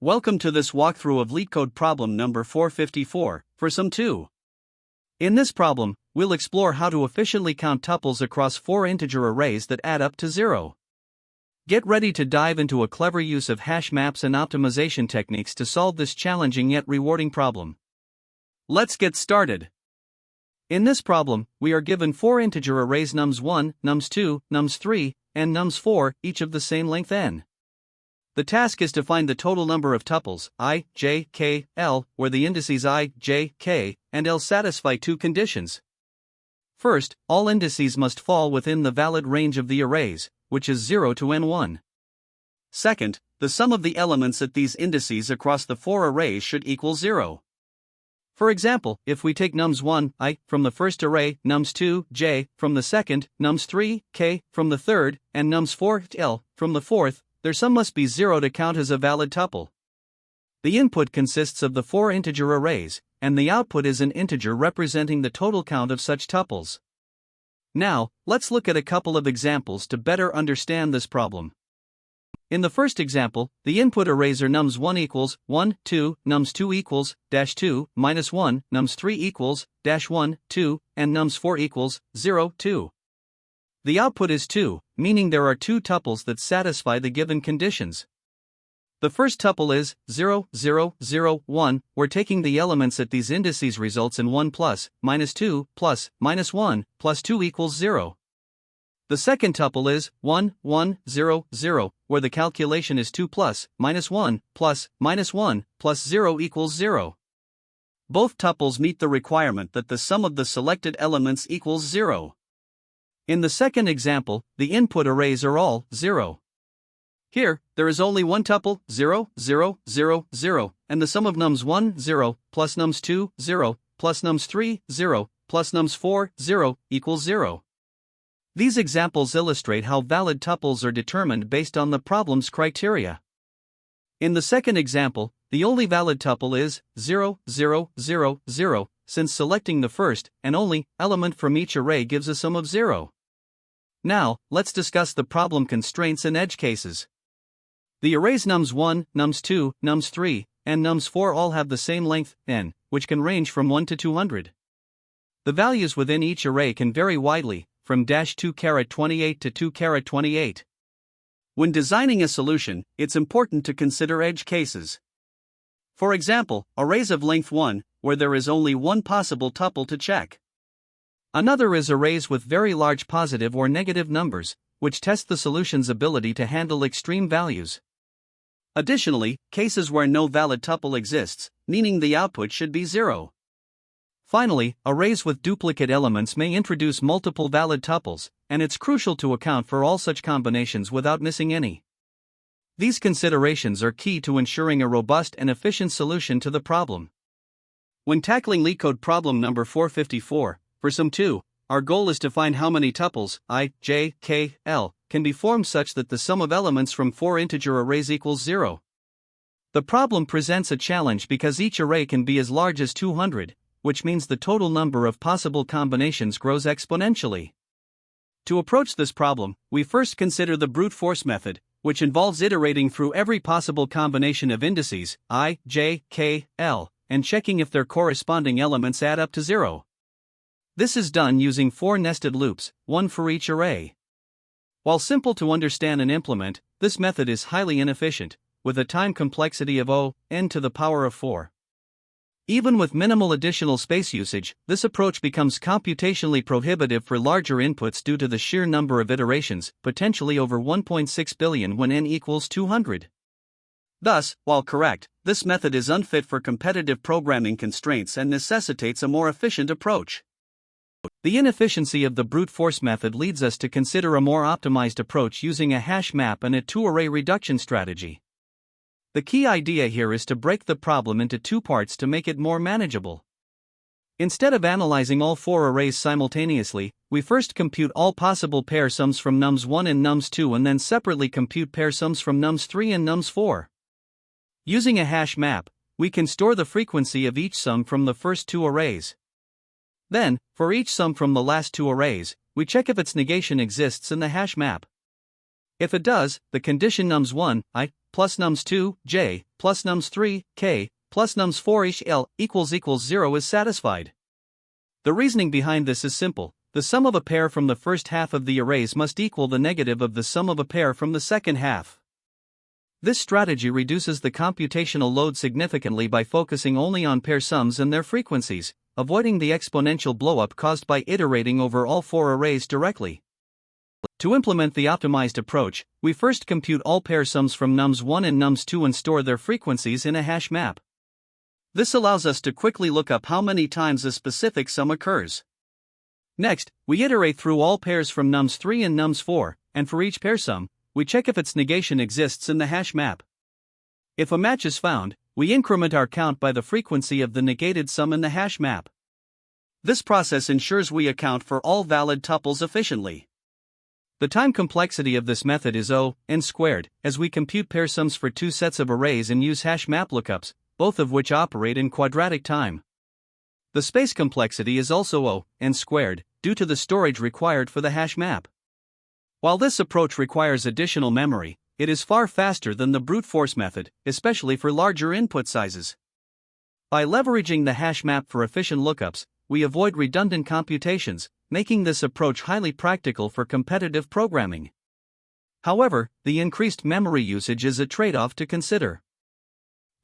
Welcome to this walkthrough of LeetCode problem number 454, for Sum 2. In this problem, we'll explore how to efficiently count tuples across four integer arrays that add up to 0. Get ready to dive into a clever use of hash maps and optimization techniques to solve this challenging yet rewarding problem. Let's get started. In this problem, we are given four integer arrays nums1, nums2, nums3, and nums4, each of the same length n. The task is to find the total number of tuples, I, j, k, l, where the indices I, j, k, and l satisfy two conditions. First, all indices must fall within the valid range of the arrays, which is 0 to n1. Second, the sum of the elements at these indices across the four arrays should equal 0. For example, if we take nums1, I, from the first array, nums2, j, from the second, nums3, k, from the third, and nums4, l, from the fourth, their sum must be 0 to count as a valid tuple. The input consists of the four integer arrays, and the output is an integer representing the total count of such tuples. Now, let's look at a couple of examples to better understand this problem. In the first example, the input arrays are nums1 equals 1, 2, nums2 equals -2, -1, nums3 equals -1, 2, and nums4 equals 0, 2. The output is 2, meaning there are two tuples that satisfy the given conditions. The first tuple is 0, 0, 0, 1, where taking the elements at these indices results in 1 plus, -2, plus, -1, plus 2 equals 0. The second tuple is 1, 1, 0, 0, where the calculation is 2 plus, -1, plus, -1, plus 0 equals 0. Both tuples meet the requirement that the sum of the selected elements equals 0. In the second example, the input arrays are all 0. Here, there is only one tuple, 0, 0, 0, 0, and the sum of nums1, 0, plus nums2, 0, plus nums3, 0, plus nums4, 0, equals 0. These examples illustrate how valid tuples are determined based on the problem's criteria. In the second example, the only valid tuple is 0, 0, 0, 0, since selecting the first and only element from each array gives a sum of 0. Now, let's discuss the problem constraints and edge cases. The arrays nums1, nums2, nums3, and nums4 all have the same length, n, which can range from 1 to 200. The values within each array can vary widely, from -228 to 228. When designing a solution, it's important to consider edge cases. For example, arrays of length 1, where there is only one possible tuple to check. Another is arrays with very large positive or negative numbers, which test the solution's ability to handle extreme values. Additionally, cases where no valid tuple exists, meaning the output should be 0. Finally, arrays with duplicate elements may introduce multiple valid tuples, and it's crucial to account for all such combinations without missing any. These considerations are key to ensuring a robust and efficient solution to the problem. When tackling LeetCode problem number 454, for Sum 2, our goal is to find how many tuples, I, j, k, l, can be formed such that the sum of elements from four integer arrays equals 0. The problem presents a challenge because each array can be as large as 200, which means the total number of possible combinations grows exponentially. To approach this problem, we first consider the brute force method, which involves iterating through every possible combination of indices, I, j, k, l, and checking if their corresponding elements add up to 0. This is done using four nested loops, one for each array. While simple to understand and implement, this method is highly inefficient, with a time complexity of n to the power of 4. Even with minimal additional space usage, this approach becomes computationally prohibitive for larger inputs due to the sheer number of iterations, potentially over 1.6 billion when n equals 200. Thus, while correct, this method is unfit for competitive programming constraints and necessitates a more efficient approach. The inefficiency of the brute force method leads us to consider a more optimized approach using a hash map and a two-array reduction strategy. The key idea here is to break the problem into two parts to make it more manageable. Instead of analyzing all four arrays simultaneously, we first compute all possible pair sums from nums1 and nums2 and then separately compute pair sums from nums3 and nums4. Using a hash map, we can store the frequency of each sum from the first two arrays. Then, for each sum from the last two arrays, we check if its negation exists in the hash map. If it does, the condition nums1, I, plus nums2, j, plus nums3, k, plus nums4 ish l equals 0 is satisfied. The reasoning behind this is simple. The sum of a pair from the first half of the arrays must equal the negative of the sum of a pair from the second half. This strategy reduces the computational load significantly by focusing only on pair sums and their frequencies, avoiding the exponential blowup caused by iterating over all four arrays directly. To implement the optimized approach, we first compute all pair sums from nums1 and nums2 and store their frequencies in a hash map. This allows us to quickly look up how many times a specific sum occurs. Next, we iterate through all pairs from nums3 and nums4, and for each pair sum, we check if its negation exists in the hash map. If a match is found, we increment our count by the frequency of the negated sum in the hash map. This process ensures we account for all valid tuples efficiently. The time complexity of this method is n squared, as we compute pair sums for two sets of arrays and use hash map lookups, both of which operate in quadratic time. The space complexity is also n squared, due to the storage required for the hash map. While this approach requires additional memory, it is far faster than the brute force method, especially for larger input sizes. By leveraging the hash map for efficient lookups, we avoid redundant computations, making this approach highly practical for competitive programming. However, the increased memory usage is a trade-off to consider.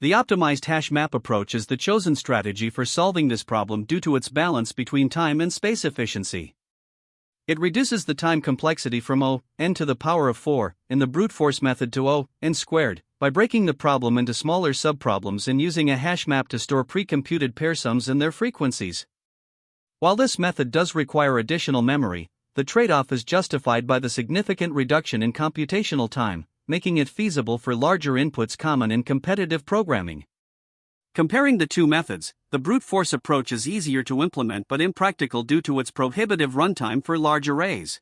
The optimized hash map approach is the chosen strategy for solving this problem due to its balance between time and space efficiency. It reduces the time complexity from n to the power of 4 in the brute force method to n squared by breaking the problem into smaller subproblems and using a hash map to store pre-computed pair sums and their frequencies. While this method does require additional memory, the trade-off is justified by the significant reduction in computational time, making it feasible for larger inputs common in competitive programming. Comparing the two methods, the brute force approach is easier to implement but impractical due to its prohibitive runtime for large arrays.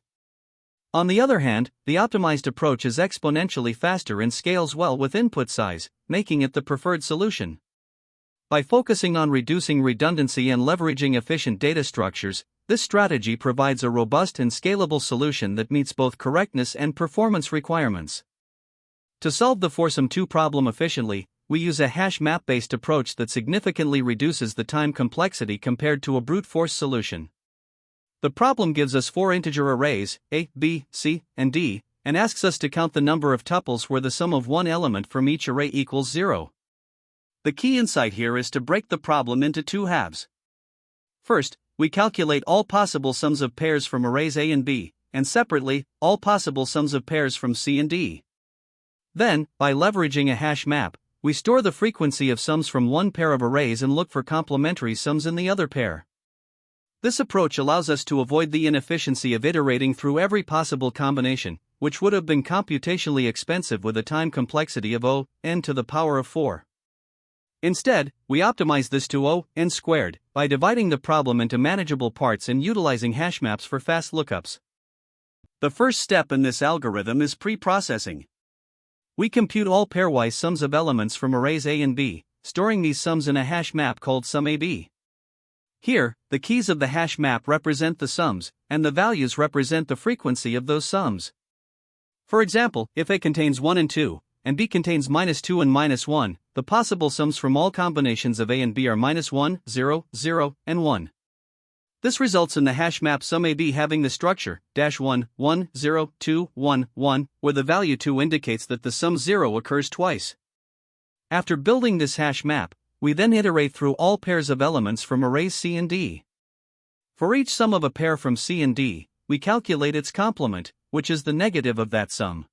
On the other hand, the optimized approach is exponentially faster and scales well with input size, making it the preferred solution. By focusing on reducing redundancy and leveraging efficient data structures, this strategy provides a robust and scalable solution that meets both correctness and performance requirements. To solve the foursome-2 problem efficiently, we use a hash map-based approach that significantly reduces the time complexity compared to a brute force solution. The problem gives us four integer arrays, A, B, C, and D, and asks us to count the number of tuples where the sum of one element from each array equals 0. The key insight here is to break the problem into two halves. First, we calculate all possible sums of pairs from arrays A and B, and separately, all possible sums of pairs from C and D. Then, by leveraging a hash map, we store the frequency of sums from one pair of arrays and look for complementary sums in the other pair. This approach allows us to avoid the inefficiency of iterating through every possible combination, which would have been computationally expensive with a time complexity of n to the power of 4. Instead, we optimize this to n squared by dividing the problem into manageable parts and utilizing hash maps for fast lookups. The first step in this algorithm is pre-processing. We compute all pairwise sums of elements from arrays A and B, storing these sums in a hash map called SumAB. Here, the keys of the hash map represent the sums, and the values represent the frequency of those sums. For example, if A contains 1 and 2, and B contains -2 and -1, the possible sums from all combinations of A and B are -1, 0, 0, and 1. This results in the hash map SumAB having the structure -1, 1, 0, 2, 1, 1, where the value 2 indicates that the sum 0 occurs twice. After building this hash map, we then iterate through all pairs of elements from arrays C and D. For each sum of a pair from C and D, we calculate its complement, which is the negative of that sum.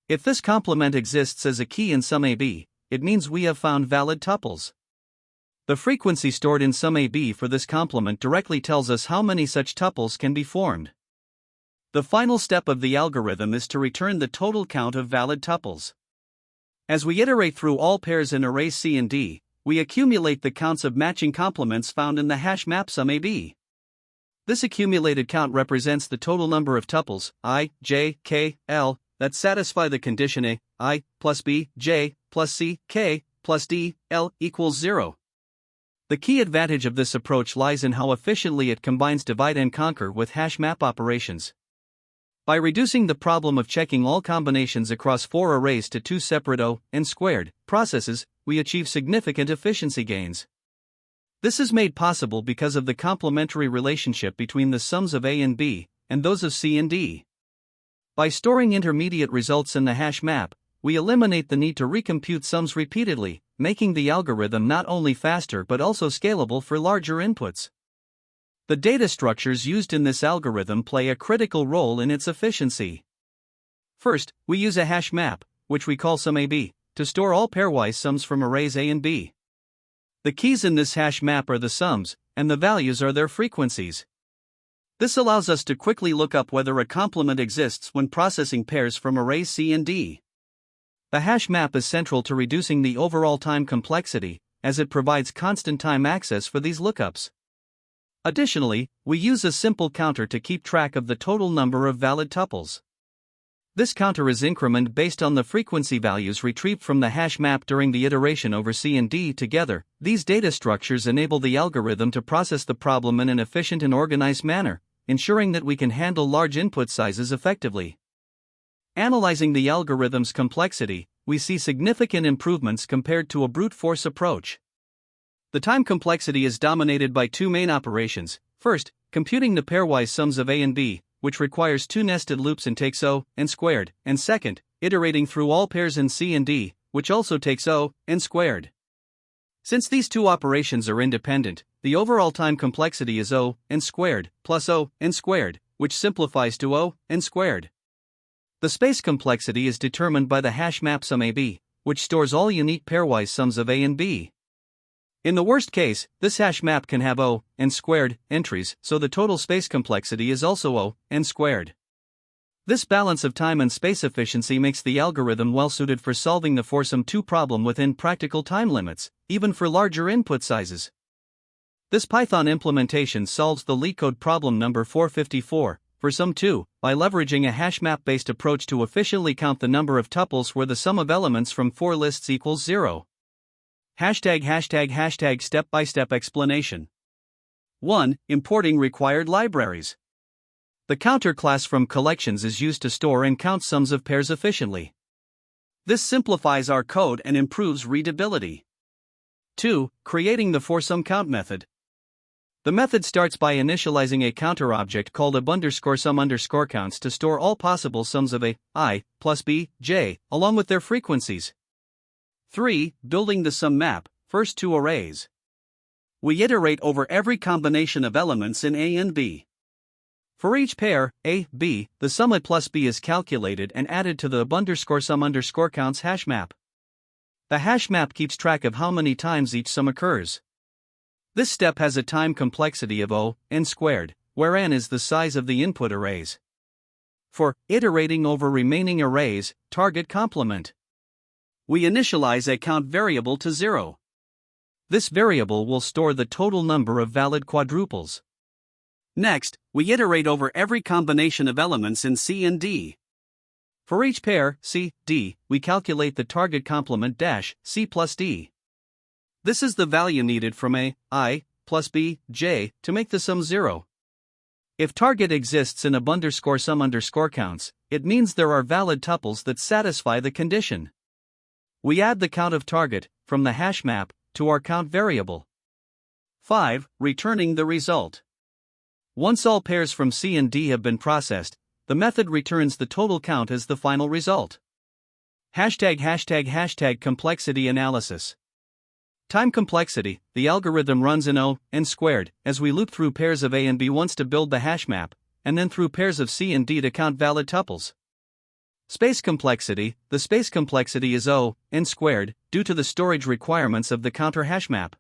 If this complement exists as a key in SumAB, it means we have found valid tuples. The frequency stored in SumAB for this complement directly tells us how many such tuples can be formed. The final step of the algorithm is to return the total count of valid tuples. As we iterate through all pairs in arrays C and D, we accumulate the counts of matching complements found in the hash map SumAB. This accumulated count represents the total number of tuples, I, J, K, L, that satisfy the condition A, I, plus B, J, plus C, K, plus D, L equals 0. The key advantage of this approach lies in how efficiently it combines divide and conquer with hash map operations. By reducing the problem of checking all combinations across 4 arrays to 2 separate O(n)² processes, we achieve significant efficiency gains. This is made possible because of the complementary relationship between the sums of A and B, and those of C and D. By storing intermediate results in the hash map, we eliminate the need to recompute sums repeatedly, making the algorithm not only faster but also scalable for larger inputs. The data structures used in this algorithm play a critical role in its efficiency. First, we use a hash map, which we call SumAB, to store all pairwise sums from arrays A and B. The keys in this hash map are the sums, and the values are their frequencies. This allows us to quickly look up whether a complement exists when processing pairs from arrays C and D. The hash map is central to reducing the overall time complexity, as it provides constant time access for these lookups. Additionally, we use a simple counter to keep track of the total number of valid tuples. This counter is incremented based on the frequency values retrieved from the hash map during the iteration over C and D together. These data structures enable the algorithm to process the problem in an efficient and organized manner, ensuring that we can handle large input sizes effectively. Analyzing the algorithm's complexity, we see significant improvements compared to a brute force approach. The time complexity is dominated by 2 main operations. First, computing the pairwise sums of A and B, which requires 2 nested loops and takes O(n)², and second, iterating through all pairs in C and D, which also takes O(n)². Since these 2 operations are independent, the overall time complexity is O(n)² plus O(n)², which simplifies to O(n)². The space complexity is determined by the hash map SumAB, which stores all unique pairwise sums of A and B. In the worst case, this hash map can have O(n)² entries, so the total space complexity is also O(n)². This balance of time and space efficiency makes the algorithm well suited for solving the foursome 2 problem within practical time limits, even for larger input sizes. This Python implementation solves the LeetCode problem number 454, for sum 2, by leveraging a hash map-based approach to efficiently count the number of tuples where the sum of elements from 4 lists equals 0. Step-by-step explanation. 1. Importing required libraries. The counter class from collections is used to store and count sums of pairs efficiently. This simplifies our code and improves readability. 2. Creating the foursome count method. The method starts by initializing a counter object called ab_sum_counts to store all possible sums of A, I, plus B, J, along with their frequencies. 3. Building the sum map, first 2 arrays. We iterate over every combination of elements in A and B. For each pair, A, B, the sum A plus B is calculated and added to the ab_sum_counts hash map. The hash map keeps track of how many times each sum occurs. This step has a time complexity of O(n)², where n is the size of the input arrays. For iterating over remaining arrays, target complement. We initialize a count variable to 0. This variable will store the total number of valid quadruples. Next, we iterate over every combination of elements in C and D. For each pair, C, D, we calculate the target complement -C plus D. This is the value needed from A, I, plus B, J, to make the sum 0. If target exists in ab_sum_counts, it means there are valid tuples that satisfy the condition. We add the count of target, from the hash map, to our count variable. 5. Returning the result. Once all pairs from C and D have been processed, the method returns the total count as the final result. Complexity analysis. Time complexity. The algorithm runs in O(n)² as we loop through pairs of A and B once to build the hash map, and then through pairs of C and D to count valid tuples. Space complexity. The space complexity is O(n)² due to the storage requirements of the counter hash map.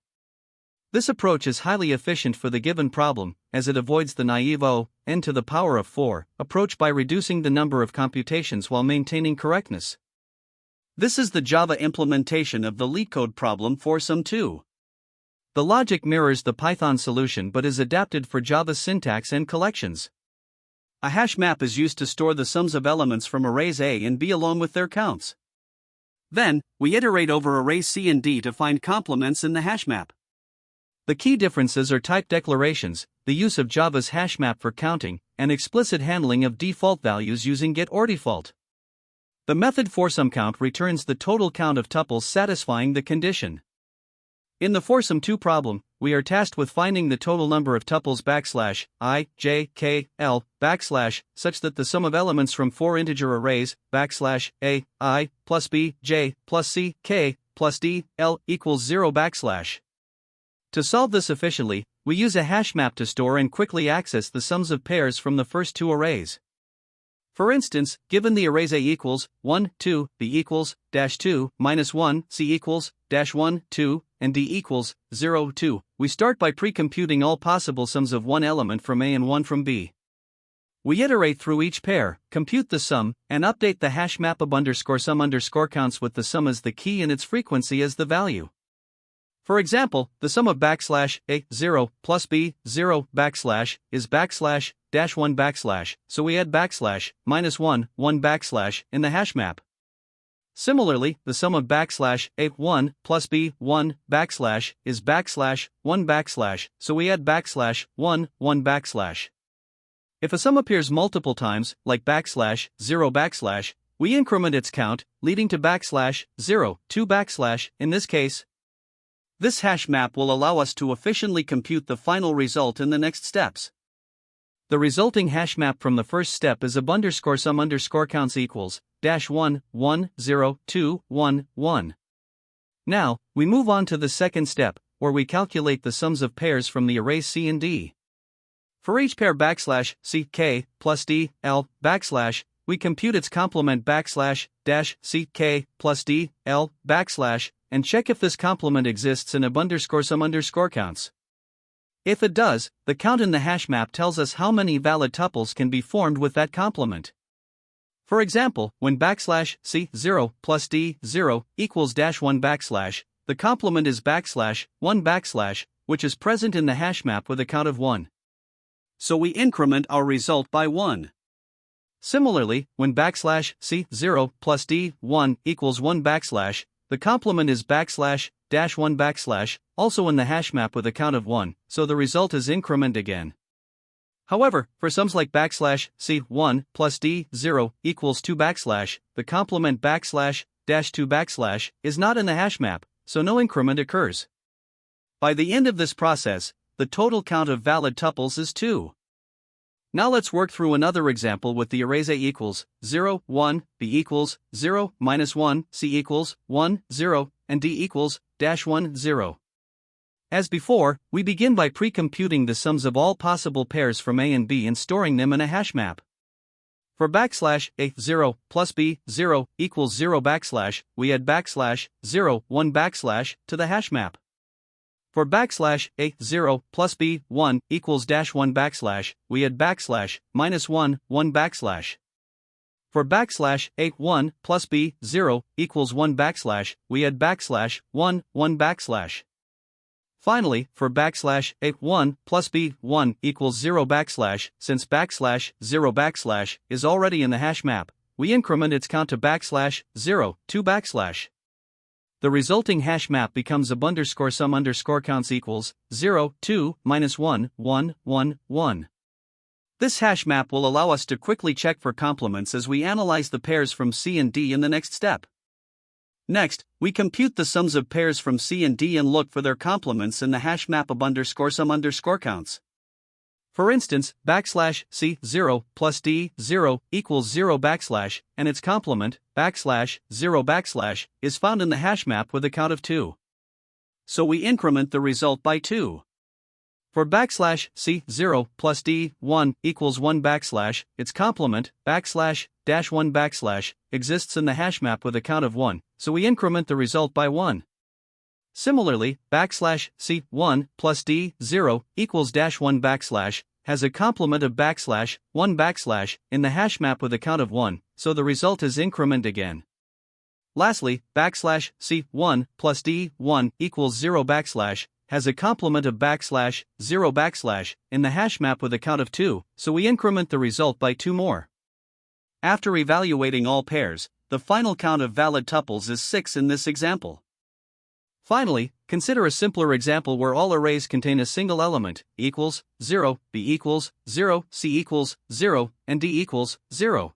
This approach is highly efficient for the given problem, as it avoids the naive O(n)⁴ approach by reducing the number of computations while maintaining correctness. This is the Java implementation of the LeetCode problem for sum 2. The logic mirrors the Python solution but is adapted for Java's syntax and collections. A hash map is used to store the sums of elements from arrays A and B along with their counts. Then, we iterate over arrays C and D to find complements in the hash map. The key differences are type declarations, the use of Java's hash map for counting, and explicit handling of default values using getOrDefault. The method forSumCount returns the total count of tuples satisfying the condition. In the forSum2 problem, we are tasked with finding the total number of tuples \I, j, k, l, \, such that the sum of elements from four integer arrays \A, I, plus b, j, plus c, k, plus d, l equals 0 \. To solve this efficiently, we use a hash map to store and quickly access the sums of pairs from the first two arrays. For instance, given the arrays A equals 1, 2, B equals -2, -1, C equals -1, 2, and D equals 0, 2, we start by pre-computing all possible sums of one element from A and one from B. We iterate through each pair, compute the sum, and update the hash map _sum_counts with the sum as the key and its frequency as the value. For example, the sum of \A 0 plus B 0 is \1 so we add \-1 1 in the hash map. Similarly, the sum of \A 1 plus B 1 is \1 so we add \1 1 If a sum appears multiple times, like \0 we increment its count, leading to \0 2 in this case. This hash map will allow us to efficiently compute the final result in the next steps. The resulting hash map from the first step is _sum_counts equals -1 1 0 2 1 1. Now, we move on to the second step, where we calculate the sums of pairs from the arrays C and D. For each pair \C k plus D L \, we compute its complement \C k plus D L \, and check if this complement exists in _sum_counts. If it does, the count in the hash map tells us how many valid tuples can be formed with that complement. For example, when \C 0 plus D 0 equals -1 the complement is \1 which is present in the hash map with a count of 1. So we increment our result by 1. Similarly, when \C 0 plus D 1 equals 1 the complement is \1 also in the hash map with a count of 1, so the result is increment again. However, for sums like \C 1 plus D 0 equals 2 the complement \2 is not in the hash map, so no increment occurs. By the end of this process, the total count of valid tuples is 2. Now let's work through another example with the arrays A equals 0, 1, B equals 0, -1, C equals 1, 0, and D equals -1, 0. As before, we begin by pre-computing the sums of all possible pairs from A and B and storing them in a hash map. For \A 0 plus B 0 equals 0 we add \0 1 to the hash map. For \A 0 plus B 1 equals -1 we add \-1 1 For \A 1 plus B 0 equals 1 we add \1 1 Finally, for \A 1 plus B 1 equals 0 since \0 is already in the hash map, we increment its count to \0 2 The resulting hash map becomes _sum_counts equals 0 2 -1 1 1 1. This hash map will allow us to quickly check for complements as we analyze the pairs from C and D in the next step. Next, we compute the sums of pairs from C and D and look for their complements in the hash map _sum_counts. For instance, \C 0 plus D 0 equals 0 and its complement, \0 is found in the hash map with a count of 2. So we increment the result by 2. For \C 0 plus D 1 equals 1 its complement, \-1 exists in the hash map with a count of 1, so we increment the result by 1. Similarly, \C 1 plus D 0 equals -1 has a complement of \1 in the hash map with a count of 1, so the result is increment again. Lastly, \C 1 plus D 1 equals 0 has a complement of \0 in the hash map with a count of 2, so we increment the result by 2 more. After evaluating all pairs, the final count of valid tuples is 6 in this example. Finally, consider a simpler example where all arrays contain a single element, equals 0, b equals 0, c equals 0, and d equals 0.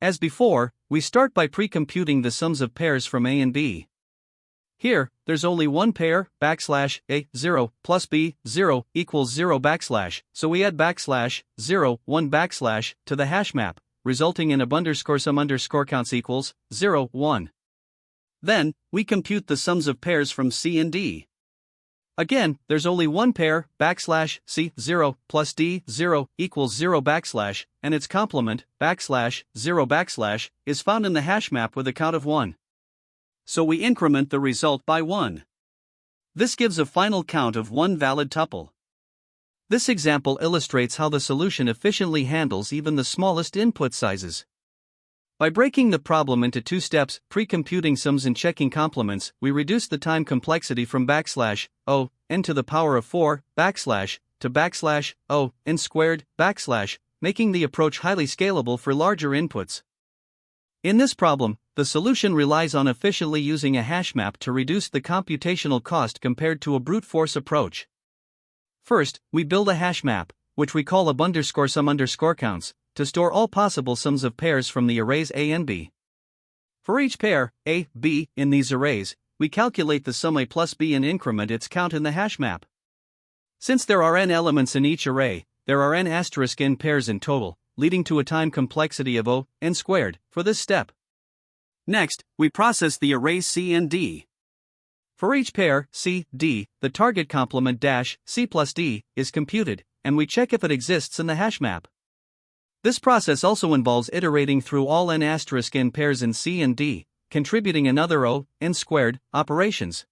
As before, we start by pre-computing the sums of pairs from A and B. Here, there's only one pair, backslash A, 0, plus B, 0, equals 0 backslash, so we add backslash, 0, 1 backslash, to the hash map, resulting in _sum_counts equals 0, 1. Then, we compute the sums of pairs from C and D. Again, there's only one pair, backslash C, 0, plus D, 0, equals 0 backslash, and its complement, backslash, 0 backslash, is found in the hash map with a count of 1. So we increment the result by 1. This gives a final count of one valid tuple. This example illustrates how the solution efficiently handles even the smallest input sizes. By breaking the problem into two steps, pre-computing sums and checking complements, we reduce the time complexity from backslash O n to the power of 4 backslash to backslash O n squared backslash, making the approach highly scalable for larger inputs. In this problem, the solution relies on efficiently using a hash map to reduce the computational cost compared to a brute force approach. First, we build a hash map, which we call _sum_counts, to store all possible sums of pairs from the arrays A and B. For each pair, A, B, in these arrays, we calculate the sum A plus B and increment its count in the hash map. Since there are n elements in each array, there are n*n pairs in total, leading to a time complexity of O n squared for this step. Next, we process the arrays C and D. For each pair, C, D, the target complement -C plus D is computed, and we check if it exists in the hash map. This process also involves iterating through all n*n pairs in C and D, contributing another O n squared operations.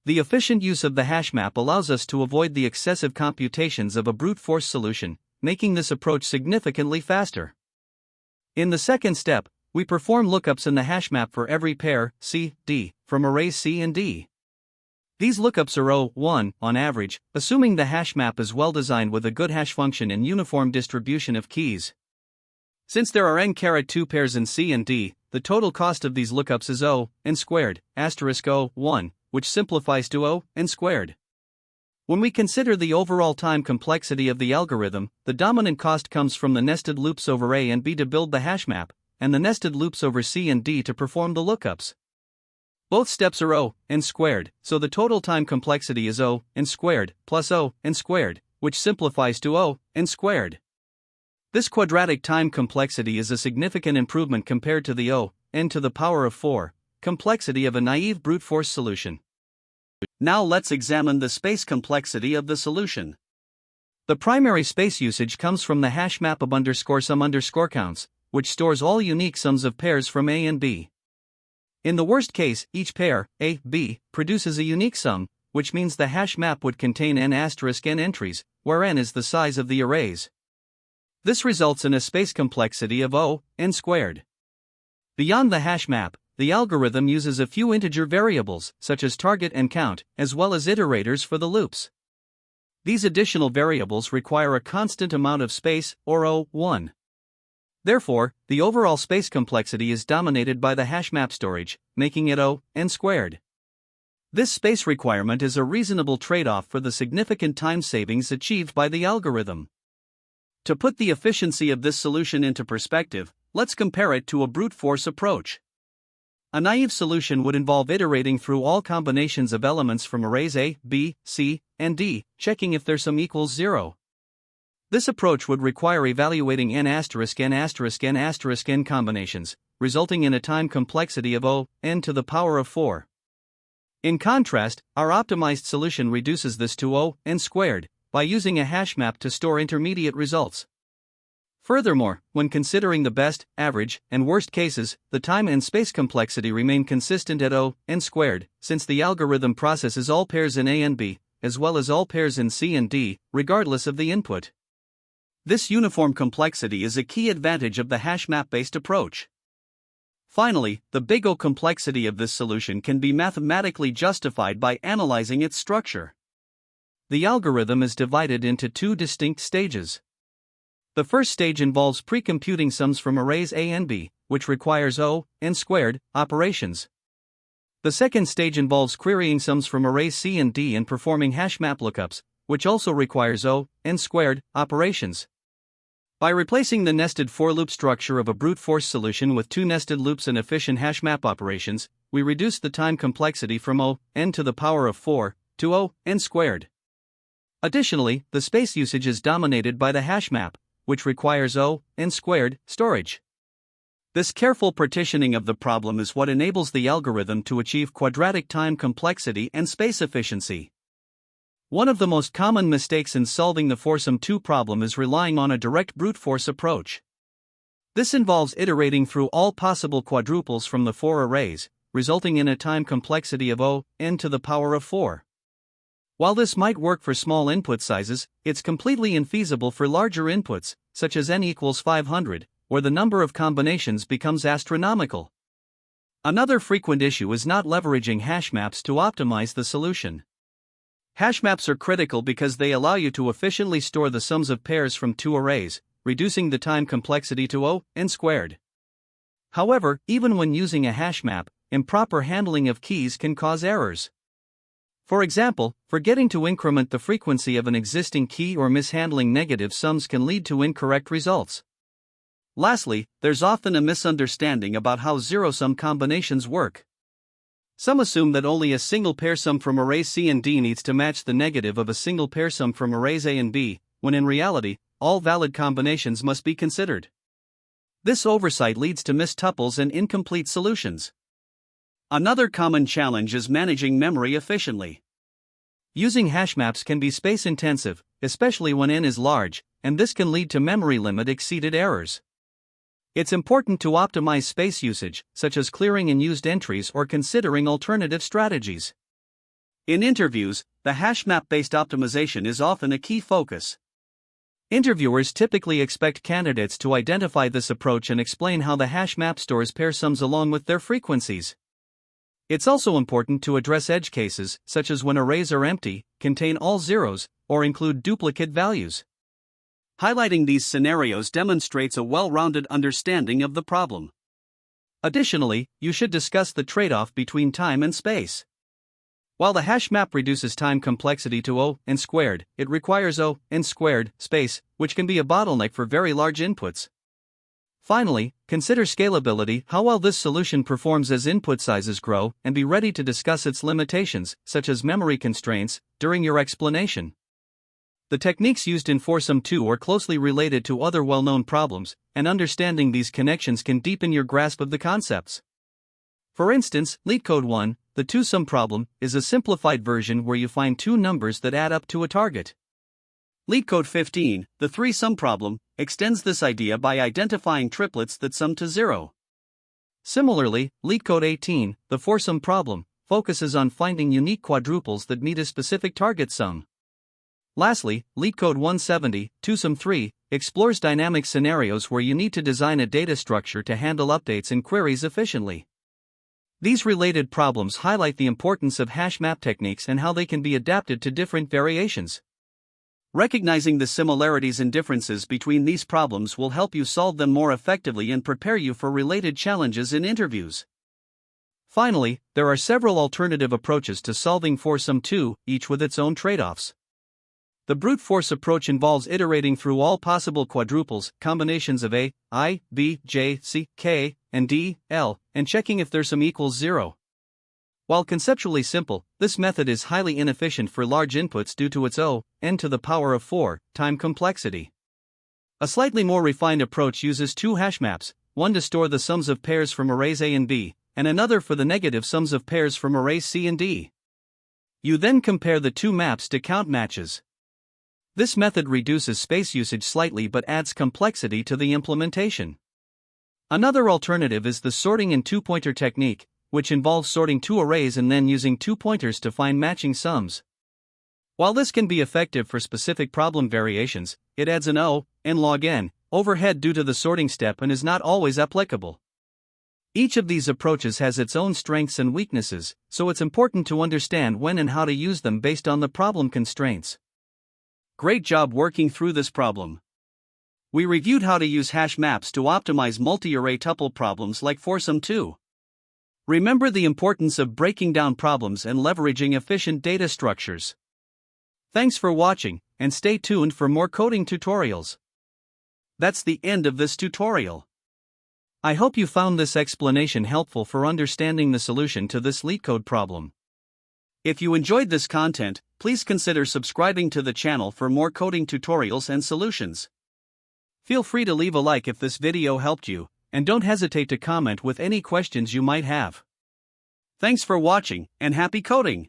The efficient use of the hash map allows us to avoid the excessive computations of a brute force solution, making this approach significantly faster. In the second step, we perform lookups in the hash map for every pair, C, D, from arrays C and D. These lookups are O(1) on average, assuming the hash map is well designed with a good hash function and uniform distribution of keys. Since there are n(2) pairs in C and D, the total cost of these lookups is O n squared, *O(1), which simplifies to O n squared. When we consider the overall time complexity of the algorithm, the dominant cost comes from the nested loops over A and B to build the hash map, and the nested loops over C and D to perform the lookups. Both steps are O n squared, so the total time complexity is O n squared plus O n squared, which simplifies to O n squared. This quadratic time complexity is a significant improvement compared to the O n to the power of 4 complexity of a naive brute force solution. Now let's examine the space complexity of the solution. The primary space usage comes from the hash map of _sum_counts, which stores all unique sums of pairs from A and B. In the worst case, each pair, A, B, produces a unique sum, which means the hash map would contain n*n entries, where n is the size of the arrays. This results in a space complexity of O n squared. Beyond the hash map, the algorithm uses a few integer variables, such as target and count, as well as iterators for the loops. These additional variables require a constant amount of space, or O(1). Therefore, the overall space complexity is dominated by the hash map storage, making it O n squared. This space requirement is a reasonable trade-off for the significant time savings achieved by the algorithm. To put the efficiency of this solution into perspective, let's compare it to a brute force approach. A naive solution would involve iterating through all combinations of elements from arrays A, B, C, and D, checking if their sum equals 0. This approach would require evaluating n*n*n combinations, resulting in a time complexity of O n to the power of 4. In contrast, our optimized solution reduces this to O n squared by using a hash map to store intermediate results. Furthermore, when considering the best, average, and worst cases, the time and space complexity remain consistent at O n squared, since the algorithm processes all pairs in A and B, as well as all pairs in C and D, regardless of the input. This uniform complexity is a key advantage of the hash map-based approach. Finally, the big O complexity of this solution can be mathematically justified by analyzing its structure. The algorithm is divided into two distinct stages. The first stage involves pre-computing sums from arrays A and B, which requires O n squared operations. The second stage involves querying sums from arrays C and D and performing hashmap lookups, which also requires n² operations. By replacing the nested for loop structure of a brute force solution with two nested loops and efficient hashmap operations, we reduce the time complexity from n to the power of 4 to n². Additionally, the space usage is dominated by the hashmap, which requires n² storage. This careful partitioning of the problem is what enables the algorithm to achieve quadratic time complexity and space efficiency. One of the most common mistakes in solving the foursome 2 problem is relying on a direct brute force approach. This involves iterating through all possible quadruples from the 4 arrays, resulting in a time complexity of n to the power of 4. While this might work for small input sizes, it's completely infeasible for larger inputs, such as n equals 500, where the number of combinations becomes astronomical. Another frequent issue is not leveraging hashmaps to optimize the solution. Hashmaps are critical because they allow you to efficiently store the sums of pairs from 2 arrays, reducing the time complexity to n². However, even when using a hashmap, improper handling of keys can cause errors. For example, forgetting to increment the frequency of an existing key or mishandling negative sums can lead to incorrect results. Lastly, there's often a misunderstanding about how zero-sum combinations work. Some assume that only a single pair sum from arrays C and D needs to match the negative of a single pair sum from arrays A and B, when in reality, all valid combinations must be considered. This oversight leads to missed tuples and incomplete solutions. Another common challenge is managing memory efficiently. Using hashmaps can be space-intensive, especially when n is large, and this can lead to memory limit exceeded errors. It's important to optimize space usage, such as clearing unused entries or considering alternative strategies. In interviews, the hashmap-based optimization is often a key focus. Interviewers typically expect candidates to identify this approach and explain how the hashmap stores pair sums along with their frequencies. It's also important to address edge cases, such as when arrays are empty, contain all zeros, or include duplicate values. Highlighting these scenarios demonstrates a well-rounded understanding of the problem. Additionally, you should discuss the trade-off between time and space. While the hashmap reduces time complexity to n², it requires n² space, which can be a bottleneck for very large inputs. Finally, consider scalability, how well this solution performs as input sizes grow, and be ready to discuss its limitations, such as memory constraints, during your explanation. The techniques used in foursome 2 are closely related to other well-known problems, and understanding these connections can deepen your grasp of the concepts. For instance, LeetCode 1, the two-sum problem, is a simplified version where you find two numbers that add up to a target. LeetCode 15, the three-sum problem, extends this idea by identifying triplets that sum to 0. Similarly, LeetCode 18, the foursome problem, focuses on finding unique quadruples that meet a specific target sum. Lastly, LeetCode 170, twosome 3, explores dynamic scenarios where you need to design a data structure to handle updates and queries efficiently. These related problems highlight the importance of hashmap techniques and how they can be adapted to different variations. Recognizing the similarities and differences between these problems will help you solve them more effectively and prepare you for related challenges in interviews. Finally, there are several alternative approaches to solving foursome 2, each with its own trade-offs. The brute force approach involves iterating through all possible quadruples, combinations of A, I, B, J, C, K, and D, L, and checking if their sum equals 0. While conceptually simple, this method is highly inefficient for large inputs due to its n to the power of 4 time complexity. A slightly more refined approach uses two hashmaps, one to store the sums of pairs from arrays A and B, and another for the negative sums of pairs from arrays C and D. You then compare the two maps to count matches. This method reduces space usage slightly but adds complexity to the implementation. Another alternative is the sorting and two-pointer technique, which involves sorting two arrays and then using two pointers to find matching sums. While this can be effective for specific problem variations, it adds an n log n overhead due to the sorting step and is not always applicable. Each of these approaches has its own strengths and weaknesses, so it's important to understand when and how to use them based on the problem constraints. Great job working through this problem. We reviewed how to use hash maps to optimize multi-array tuple problems like foursome 2. Remember the importance of breaking down problems and leveraging efficient data structures. Thanks for watching, and stay tuned for more coding tutorials. That's the end of this tutorial. I hope you found this explanation helpful for understanding the solution to this LeetCode problem. If you enjoyed this content, please consider subscribing to the channel for more coding tutorials and solutions. Feel free to leave a like if this video helped you, and don't hesitate to comment with any questions you might have. Thanks for watching, and happy coding!